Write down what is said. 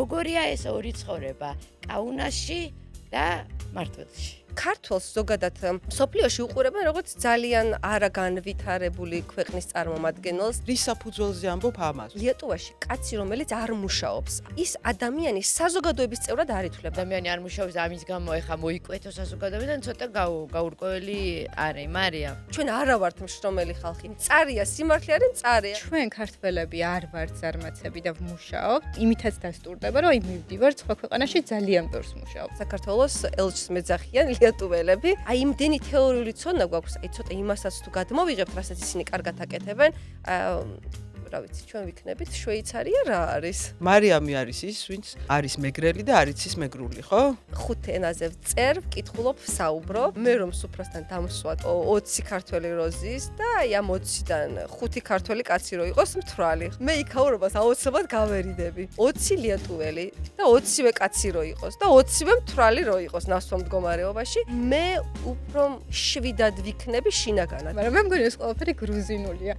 როგორია ეს ორი ცხოვრება კაუნასში და მარტვილში? ქართველს ზოგადად სოფლიოში უყურებენ როგორც ძალიან არაგანვითარებული ქვეყნის წარმომადგენელს. რის საფუძველზე ამბობ ამას? ლიეტუვაში კაცი, რომელიც არ მუშაობს, ის ადამიანი საზოგადოების წევრად არ ითვლება. ადამიანი არ მუშაობს და ამის გამო ეხა მოიკვეთო საზოგადოებიდან ცოტა გაურკვეველი არის, მარია. ჩვენ არა ვართ მშრომელი ხალხი. მწარია სიმართლე არის მწარია. ჩვენ ქართველები არ ვართ ზარმაცები და ვმუშაობთ. იმითაც დასტურდება, რომ მივდივარ სხვა ქვეყანაში ძალიან ბევრს ვმუშაობ. საქართველოს ელჩს მეძახიან ლიეტუველები. აი იმდენი თეორიული ცოდნა გვაქვს, აი ცოტა იმასაც თუ გადმოვიღებთ, რასაც ისინი კარგად აკეთებენ, რა ვიცი, ჩვენ ვიქნებით შვეიცარია რა არის? მარიამი არის ის, ვინც არის მეგრელი და არ იცის მეგრული, ხო? 5 ენაზე ვწერ, ვკითხულობ, ვსაუბრობ. მე რომ სუფრასთან დამსვათ 20 ქართველი როზის და აი ამ 20-დან 5 ქართველი კაცი რო იყოს მთვრალი. მე იქაურობას აუცილებლად გავერიდები. 20 ლიეტუველი და 20-ვე კაცი რო იყოს და 20-ვე მთვრალი რო იყოს ნასვამ მდგომარეობაში, მე უფრო შვიდად ვიქნები შინაგანად. მაგრამ მე მგონი ეს ყველაფერი გრუზინულია.